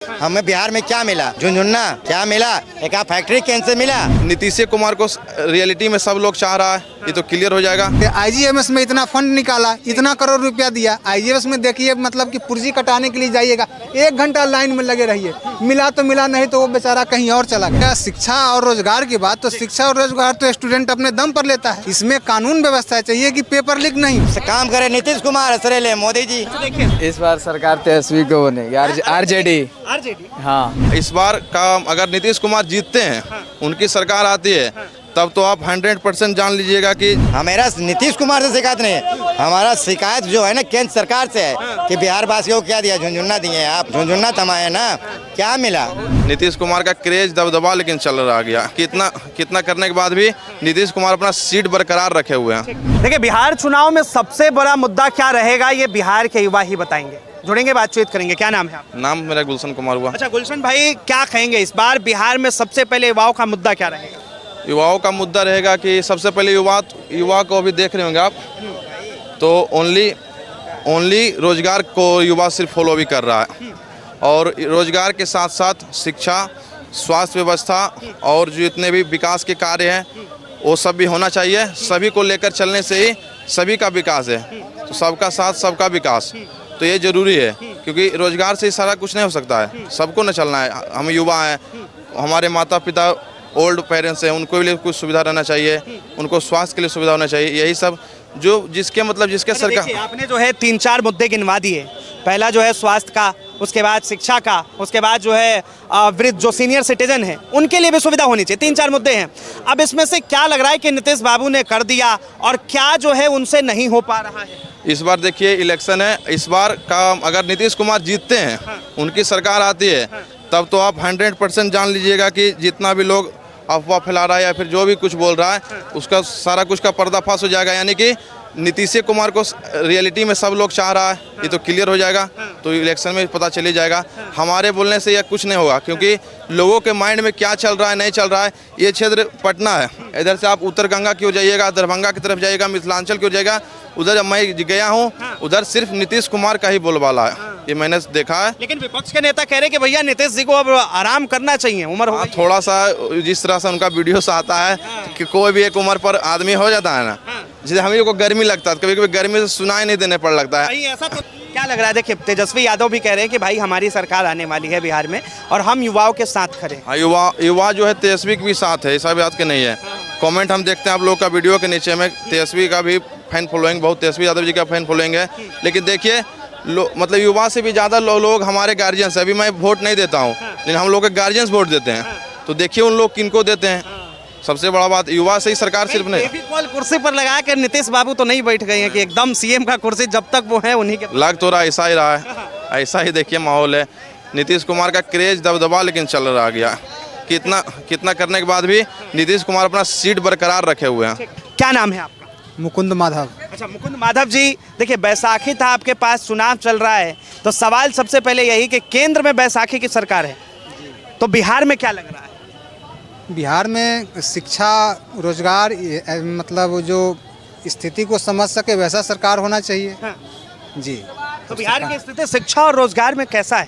हमें बिहार में क्या मिला? झुनझुना क्या मिला? एक फैक्ट्री कैंसिल मिला। नीतीश कुमार को रियलिटी में सब लोग चाह रहा है, ये तो क्लियर हो जाएगा। आईजीएमएस में इतना फंड निकाला, इतना करोड़ रुपया दिया। आईजीएमएस में देखिए मतलब कि पुर्जी कटाने के लिए जाइएगा, 1 घंटा लाइन में लगे रहिए, मिला तो मिला, नहीं तो वो बेचारा कहीं और चला गया। शिक्षा और रोजगार की बात, तो शिक्षा और रोजगार तो स्टूडेंट अपने दम पर लेता है। इसमें कानून व्यवस्था चाहिए कि पेपर लीक नहीं काम करे नीतीश कुमार, असरे ले मोदी जी। इस बार सरकार तेजस्वी को बनेगी, आरजेडी। हाँ, इस बार का अगर नीतीश कुमार जीतते हैं, उनकी सरकार आती है, तब तो आप 100% जान लीजिएगा कि हमारा नीतीश कुमार से शिकायत नहीं है, हमारा शिकायत जो है ना केंद्र सरकार से है कि बिहार वासियों को क्या दिया? झुनझुना दिए आप, झुनझुना थमाए ना, क्या मिला? नीतीश कुमार का क्रेज दबदबा लेकिन चल रहा गया। कितना करने के बाद भी नीतीश कुमार अपना सीट बरकरार रखे हुए हैं। देखिए, बिहार चुनाव में सबसे बड़ा मुद्दा क्या रहेगा, ये बिहार के युवा ही बताएंगे। जुड़ेंगे, बातचीत करेंगे। क्या नाम है आपका? नाम मेरा गुलशन कुमार हुआ। अच्छा गुलशन भाई, क्या कहेंगे इस बार बिहार में सबसे पहले युवाओं का मुद्दा क्या रहेगा? युवाओं का मुद्दा रहेगा कि सबसे पहले युवा को अभी देख रहे होंगे आप, तो ओनली रोजगार को युवा सिर्फ फॉलो भी कर रहा है, और रोजगार के साथ साथ शिक्षा, स्वास्थ्य व्यवस्था और जो इतने भी विकास के कार्य हैं वो सब भी होना चाहिए। सभी को लेकर चलने से ही सभी का विकास है, तो सबका साथ सबका विकास, तो ये जरूरी है, क्योंकि रोजगार से ही सारा कुछ नहीं हो सकता है। सबको न चलना है। हम युवा हैं, हमारे माता पिता ओल्ड पेरेंट्स हैं, उनको भी कुछ सुविधा रहना चाहिए, उनको स्वास्थ्य के लिए सुविधा होना चाहिए। यही सब जो जिसके सरकार, आपने जो है 3-4 मुद्दे गिनवा दिए। पहला जो है स्वास्थ्य का, उसके बाद शिक्षा का, उसके बाद जो है वृद्ध जो सीनियर सिटीजन है उनके लिए भी सुविधा होनी चाहिए। 3-4 मुद्दे हैं। अब इसमें से क्या लग रहा है कि नीतीश बाबू ने कर दिया और क्या जो है उनसे नहीं हो पा रहा है? इस बार देखिए इलेक्शन है, इस बार का अगर नीतीश कुमार जीतते हैं, उनकी सरकार आती है, तब तो आप 100% जान लीजिएगा कि जितना भी लोग अफवाह फैला रहा है या फिर जो भी कुछ बोल रहा है, उसका सारा कुछ का पर्दाफाश हो जाएगा। यानी कि नीतीश कुमार को रियलिटी में सब लोग चाह रहा है, ये तो क्लियर हो जाएगा। तो इलेक्शन में पता चल ही जाएगा। हमारे बोलने से यह कुछ नहीं होगा, क्योंकि लोगों के माइंड में क्या चल रहा है नहीं चल रहा है। ये क्षेत्र पटना है, इधर से आप उत्तर गंगा की ओर जाइएगा, दरभंगा की तरफ जाइएगा, मिथिलांचल की ओर जाइएगा, उधर मैं गया हूँ, उधर सिर्फ नीतीश कुमार का ही बोलबाला है, ये मैंने देखा है। लेकिन विपक्ष के नेता कह रहे हैं कि भैया नीतीश जी को अब आराम करना चाहिए, उम्र हो गई। थोड़ा सा जिस तरह से उनका वीडियो से आता है कि कोई भी एक उम्र पर आदमी हो जाता है ना, जैसे हम को गर्मी लगता है, कभी कभी गर्मी से सुनाई नहीं देने पर लगता है। ऐसा तो क्या लग रहा है? देखिए, तेजस्वी यादव भी कह रहे हैं कि भाई हमारी सरकार आने वाली है बिहार में और हम युवाओं के साथ खड़े। हाँ, युवा जो है तेजस्वी के भी साथ है, ऐसा बात के नहीं है। कमेंट हम देखते हैं आप लोग का वीडियो के नीचे में, तेजस्वी का भी फैन फॉलोइंग, बहुत तेजस्वी यादव जी का फैन फॉलोइंग है। लेकिन देखिए मतलब युवा से भी ज़्यादा लोग हमारे गार्जियंस, अभी मैं वोट नहीं देता हूँ, लेकिन हम लोग के गार्जियंस वोट देते हैं। तो देखिए उन लोग किनको देते हैं। सबसे बड़ा बात, युवा से ही सरकार सिर्फ नहीं। कुर्सी पर लगा कर नीतीश बाबू तो नहीं बैठ गए हैं कि एकदम सीएम का कुर्सी जब तक वो है उन्हीं के लग तो रहा ऐसा ही रहा है। ऐसा ही देखिए माहौल है। नीतीश कुमार का क्रेज दबदबा लेकिन चल रहा गया। कितना करने के बाद भी नीतीश कुमार अपना सीट बरकरार रखे हुए हैं। क्या नाम है आपका? मुकुंद माधव। अच्छा मुकुंद माधव जी, देखिए बैसाखी था आपके पास, चुनाव चल रहा है, तो सवाल सबसे पहले यही कि केंद्र में बैसाखी की सरकार है, तो बिहार में क्या लग रहा है? बिहार में शिक्षा रोजगार मतलब जो स्थिति को समझ सके वैसा सरकार होना चाहिए। जी, तो बिहार की स्थिति शिक्षा और रोजगार में कैसा है?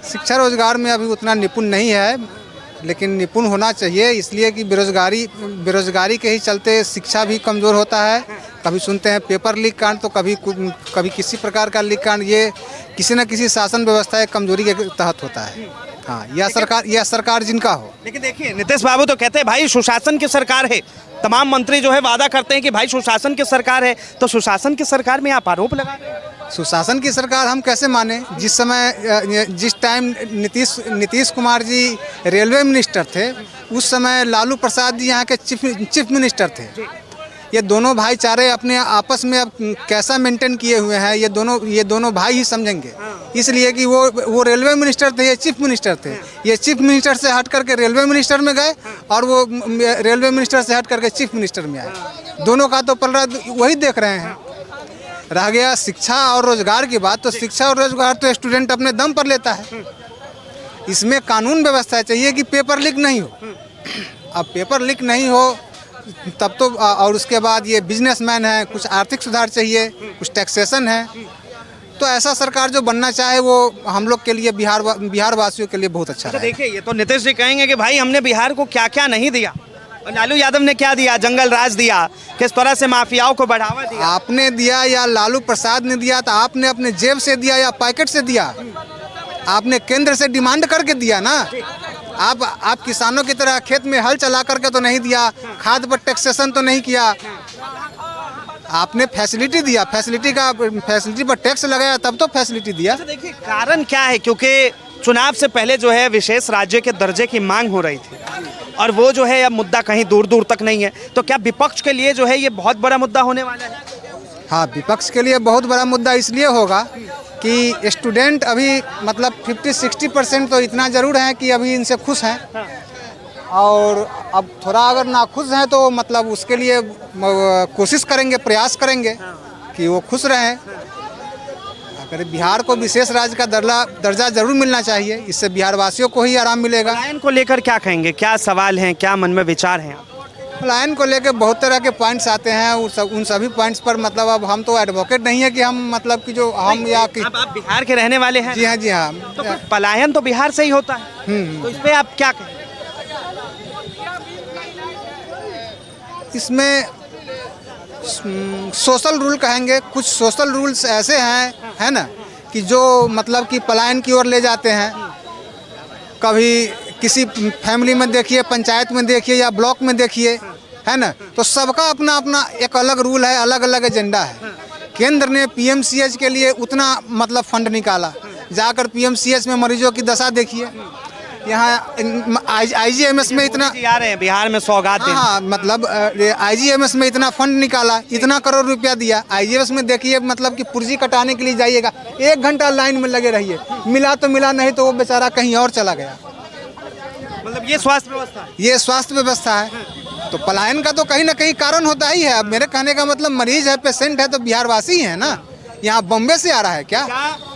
शिक्षा रोजगार में अभी उतना निपुण नहीं है, लेकिन निपुण होना चाहिए, इसलिए कि बेरोजगारी के ही चलते शिक्षा भी कमज़ोर होता है। कभी सुनते हैं पेपर लीक कांड, तो कभी किसी प्रकार का लीक कांड, ये किसी न किसी शासन व्यवस्था एक कमजोरी के तहत होता है। हाँ, यह सरकार जिनका हो। लेकिन देखिए नीतीश बाबू तो कहते हैं भाई सुशासन की सरकार है, तमाम मंत्री जो है वादा करते हैं कि भाई सुशासन की सरकार है, तो सुशासन की सरकार में आप आरोप लगा रहे हैं। सुशासन की सरकार हम कैसे माने? जिस time Nitish Kumar ji railway minister थे, उस समय लालू प्रसाद जी यहाँ के चीफ मिनिस्टर थे। ये दोनों भाईचारे अपने आपस में अब कैसा मेंटेन किए हुए हैं, ये दोनों भाई ही समझेंगे। इसलिए कि वो रेलवे मिनिस्टर थे, ये चीफ मिनिस्टर थे। ये चीफ मिनिस्टर से हट करके रेलवे मिनिस्टर में गए और वो रेलवे मिनिस्टर से हट करके चीफ मिनिस्टर में आए। दोनों का तो पलड़ा वही देख रहे हैं। रह गया शिक्षा और रोजगार की बात, तो शिक्षा और रोजगार तो स्टूडेंट अपने दम पर लेता है। इसमें कानून व्यवस्था चाहिए कि पेपर लीक नहीं हो। अब पेपर लीक नहीं हो तब तो, और उसके बाद ये बिजनेसमैन है, कुछ आर्थिक सुधार चाहिए, कुछ टैक्सेशन है, तो ऐसा सरकार जो बनना चाहे वो हम लोग के लिए बिहार वासियों के लिए बहुत अच्छा अच्छा रहेगा। देखिए, ये तो नीतीश जी कहेंगे कि भाई हमने बिहार को क्या क्या नहीं दिया, और लालू यादव ने क्या दिया, जंगल राज दिया, किस तरह से माफियाओं को बढ़ावा दिया। आपने दिया या लालू प्रसाद ने दिया, तो आपने अपने जेब से दिया या पैकेट से दिया? आपने केंद्र से डिमांड करके दिया ना। आप किसानों की तरह खेत में हल चला करके तो नहीं दिया, खाद पर टैक्सेशन तो नहीं किया, आपने फैसिलिटी दिया, फैसिलिटी पर टैक्स लगाया तब तो फैसिलिटी दिया। अच्छा देखिए, कारण क्या है, क्योंकि चुनाव से पहले जो है विशेष राज्य के दर्जे की मांग हो रही थी, और वो जो है अब मुद्दा कहीं दूर दूर तक नहीं है, तो क्या विपक्ष के लिए जो है ये बहुत बड़ा मुद्दा होने वाला है? हाँ, विपक्ष के लिए बहुत बड़ा मुद्दा इसलिए होगा कि स्टूडेंट अभी मतलब 50-60% तो इतना ज़रूर है कि अभी इनसे खुश हैं, और अब थोड़ा अगर ना खुश हैं तो मतलब उसके लिए कोशिश करेंगे, प्रयास करेंगे कि वो खुश रहें। अगर बिहार को विशेष राज्य का दर्जा जरूर मिलना चाहिए, इससे बिहार वासियों को ही आराम मिलेगा। पलायन को लेकर क्या कहेंगे, क्या सवाल हैं, क्या मन में विचार हैं? पलायन को लेकर बहुत तरह के पॉइंट्स आते हैं, उन सभी पॉइंट्स पर मतलब अब हम तो एडवोकेट नहीं है कि हम मतलब कि जो हम या कि अब आप बिहार के रहने वाले हैं। जी हाँ, जी हाँ। तो फिर पलायन तो बिहार से ही होता है, तो इस पे आप क्या कहें? इसमें सोशल रूल कहेंगे, कुछ सोशल रूल्स ऐसे हैं, है ना, कि जो मतलब कि पलायन की ओर ले जाते हैं। कभी किसी फैमिली में देखिए, पंचायत में देखिए या ब्लॉक में देखिए, है ना, तो सबका अपना अपना एक अलग रूल है, अलग अलग एजेंडा है। केंद्र ने पीएमसीएच के लिए उतना मतलब फंड निकाला, जाकर पीएमसीएच में मरीजों की दशा देखिए। यहाँ आईजीएमएस में इतना आ रहे हैं बिहार में सौगात देने। हाँ, मतलब आईजीएमएस में इतना फंड निकाला, इतना करोड़ रुपया दिया। आईजीएमएस में देखिए मतलब कि पुर्जी कटाने के लिए जाइएगा, 1 घंटा लाइन में लगे रहिए, मिला तो मिला, नहीं तो वो बेचारा कहीं और चला गया। मतलब ये स्वास्थ्य व्यवस्था है। ये स्वास्थ्य व्यवस्था है। तो पलायन का तो कहीं ना कहीं कारण होता ही है। अब मेरे कहने का मतलब मरीज है, पेशेंट है, तो बिहारवासी है ना। यहाँ बम्बे से आ रहा है क्या?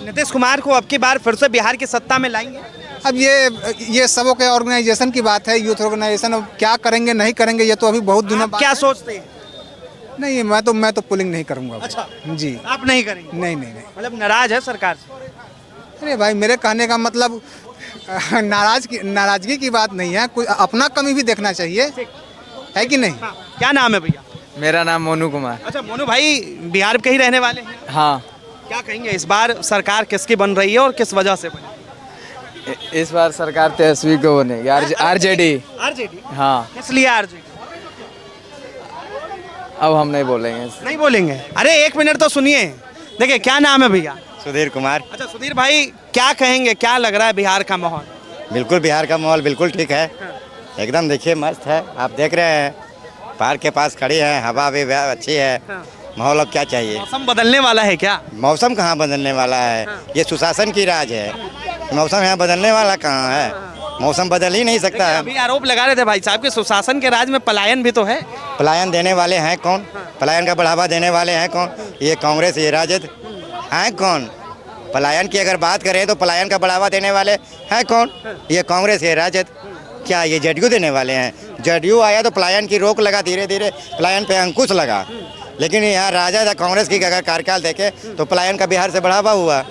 नीतीश कुमार को अब की बार फिर से बिहार की सत्ता में लाएंगे? अब ये सबों के ऑर्गेनाइजेशन की बात है, यूथ ऑर्गेनाइजेशन। अब क्या करेंगे नहीं करेंगे ये तो अभी बहुत दिनों बाद। क्या सोचते हैं? नहीं, मैं तो पुलिंग नहीं करूँगा। अच्छा जी, आप नहीं करेंगे? नहीं। मतलब नाराज है सरकार से? अरे भाई, मेरे कहने का मतलब नाराजगी की बात नहीं है, कुछ अपना कमी भी देखना चाहिए, है कि नहीं? क्या नाम है भैया? मेरा नाम मोनू कुमार। अच्छा मोनू भाई, बिहार के ही रहने वाले हैं? हाँ। क्या कहेंगे, इस बार सरकार किसकी बन रही है और किस वजह से बनी? इस बार सरकार तेजस्वी को बनेगी, आरजेडी। आरजेडी? हाँ। किस लिए आरजेडी? अब हम नहीं बोलेंगे। नहीं बोलेंगे? अरे 1 मिनट तो सुनिए। देखिए, क्या नाम है भैया? सुधीर कुमार। अच्छा सुधीर भाई, क्या कहेंगे, क्या लग रहा है बिहार का माहौल? बिल्कुल बिहार का माहौल बिल्कुल ठीक है, एकदम देखिए मस्त है। आप देख रहे हैं पार्क के पास खड़ी हैं, हवा भी अच्छी है, माहौल अब क्या चाहिए। मौसम बदलने वाला है क्या? मौसम कहाँ बदलने वाला है, ये सुशासन की राज है। मौसम यहाँ बदलने वाला कहाँ है, मौसम बदल ही नहीं सकता है। अभी आरोप लगा रहे थे भाई साहब कि सुशासन के राज में पलायन भी तो है। पलायन देने वाले हैं कौन? पलायन का बढ़ावा देने वाले हैं कौन? ये कांग्रेस, ये राजद हैं कौन? पलायन की अगर बात करें तो पलायन का बढ़ावा देने वाले हैं कौन? ये कांग्रेस, ये राजद। क्या ये जेडीयू देने वाले हैं? जेडीयू आया तो पलायन की रोक लगा, धीरे धीरे पलायन पे अंकुश लगा। लेकिन यहाँ राजद या कांग्रेस की अगर कार्यकाल देखे तो पलायन का बिहार से बढ़ावा हुआ,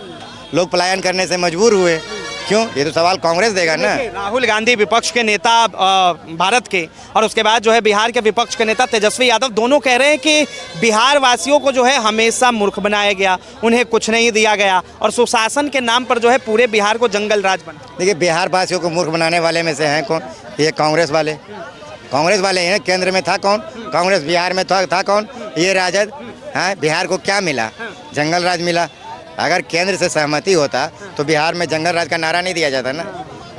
लोग पलायन करने से मजबूर हुए। क्यों? ये तो सवाल कांग्रेस देगा ना। राहुल गांधी विपक्ष के नेता भारत के, और उसके बाद जो है बिहार के विपक्ष के नेता तेजस्वी यादव, दोनों कह रहे हैं कि बिहार वासियों को जो है हमेशा मूर्ख बनाया गया, उन्हें कुछ नहीं दिया गया, और सुशासन के नाम पर जो है पूरे बिहार को जंगल राज बना। देखिए, बिहार वासियों को मूर्ख बनाने वाले में से हैं कौन? ये कांग्रेस वाले। कांग्रेस वाले हैं। केंद्र में था कौन? कांग्रेस। बिहार में था कौन? ये राजद। हाँ, बिहार को क्या मिला? जंगल राज मिला। अगर केंद्र से सहमति होता तो बिहार में जंगल राज का नारा नहीं दिया जाता ना।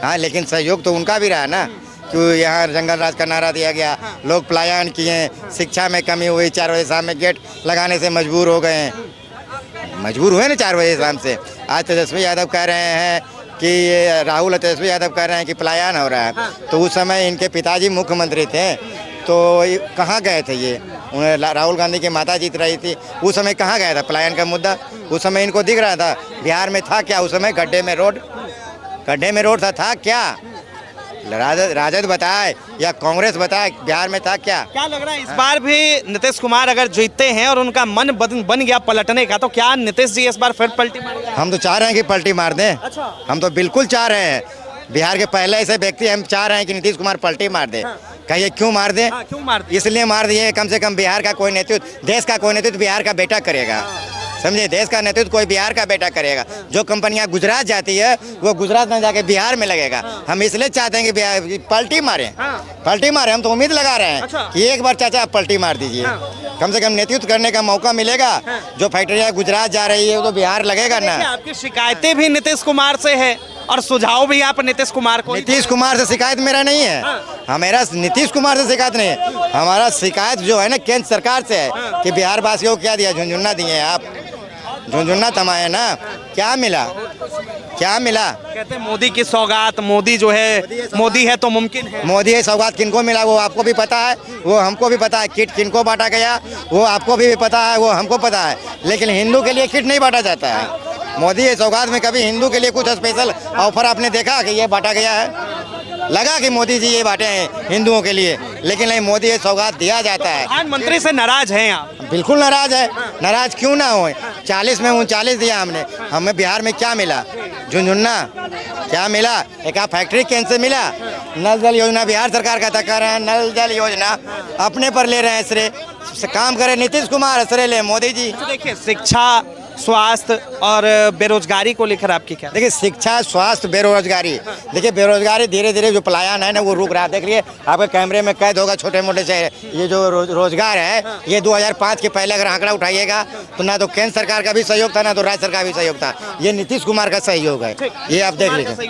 हाँ, लेकिन सहयोग तो उनका भी रहा ना, कि यहाँ जंगल राज का नारा दिया गया, लोग पलायन किए, शिक्षा में कमी हुई, 4 बजे शाम में गेट लगाने से मजबूर हो गए, मजबूर हुए ना 4 बजे शाम से। आज तेजस्वी यादव कह रहे हैं कि ये राहुल और तेजस्वी यादव कह रहे हैं कि पलायन हो रहा है। तो उस समय इनके पिताजी मुख्यमंत्री थे, तो कहाँ गए थे ये? उन्हें राहुल गांधी की माता जीत रही थी, उस समय कहाँ गया था पलायन का मुद्दा? उस समय इनको दिख रहा था। बिहार में था क्या उस समय? गड्ढे में रोड था क्या? राजद राजद बताए या कांग्रेस बताए, बिहार में था क्या? क्या लग रहा है इस बार भी नीतीश कुमार अगर जीतते हैं और उनका मन बन गया पलटने का, तो क्या नीतीश जी इस बार फिर पलटी मारेंगे? हम तो चाह रहे हैं कि पलटी मार दें। अच्छा। हम तो बिल्कुल चाह रहे हैं, बिहार के पहले ऐसे व्यक्ति हम चाह रहे हैं कि नीतीश कुमार पलटी मार दे। कहिए क्यों मार दे? हाँ, क्यों मार दिए? इसलिए मार दिए, कम से कम बिहार का कोई नेतृत्व, देश का कोई नेतृत्व बिहार का बेटा करेगा। समझे? देश का नेतृत्व कोई बिहार का बेटा करेगा। जो कंपनियां गुजरात जाती है वो गुजरात में जाके बिहार में लगेगा। हम इसलिए चाहते हैं कि बिहार पलटी मारें, पलटी मारें। हम तो उम्मीद लगा रहे हैं अच्छा। कि एक बार चाचा आप पलटी मार दीजिए, कम से कम नेतृत्व करने का मौका मिलेगा। जो फैक्ट्रियां गुजरात जा रही है वो तो बिहार लगेगा ना। देखिए, आपकी शिकायतें भी नीतीश कुमार से है और सुझाव भी आप नीतीश कुमार को ही नीतीश कुमार से शिकायत मेरा नहीं है, हमारा नीतीश कुमार से शिकायत नहीं है। हमारा शिकायत जो है ना केंद्र सरकार से है कि बिहार वासियों को क्या दिया? झुंझुन्ना दिए हैं आप, झुंझुन्ना थमाए ना। क्या मिला? क्या मिला? कहते हैं मोदी की सौगात, मोदी जो है मोदी है तो मुमकिन है। मोदी ये सौगात किनको मिला वो आपको भी पता है, वो हमको भी पता है। किट किनको बांटा गया वो आपको भी पता है, वो हमको पता है। लेकिन हिंदू के लिए किट नहीं बांटा जाता है। मोदी ये सौगात में कभी हिंदू के लिए कुछ स्पेशल ऑफर आपने देखा कि ये बांटा गया है? लगा कि मोदी जी ये बांटे हैं हिंदुओं के लिए, लेकिन नहीं, मोदी ये सौगात दिया जाता है। प्रधानमंत्री से नाराज हैं आप? बिल्कुल नाराज है, नाराज क्यों ना हो। 40 में 39 दिया हमने, हमें बिहार में क्या मिला? झुंझुन्ना क्या मिला? एक आप फैक्ट्री केंद्र से मिला। नल जल योजना बिहार सरकार का था, कह रहे हैं नल जल योजना अपने पर ले रहे हैं श्रेय। काम करे नीतीश कुमार, श्रेय ले मोदी जी। तो देखिए, शिक्षा, स्वास्थ्य और बेरोजगारी को लेकर आपकी क्या? देखिए, शिक्षा, स्वास्थ्य, बेरोजगारी। देखिए, बेरोजगारी धीरे धीरे जो पलायन है ना वो रुक रहा है। देख लिए आपके कैमरे में कैद होगा छोटे मोटे से ये जो रोजगार है, ये 2005 के पहले अगर आंकड़ा उठाइएगा तो ना तो केंद्र सरकार का भी सहयोग था, ना तो राज्य सरकार का भी सहयोग था। ये नीतीश कुमार का सहयोग है, ये आप देख लीजिए।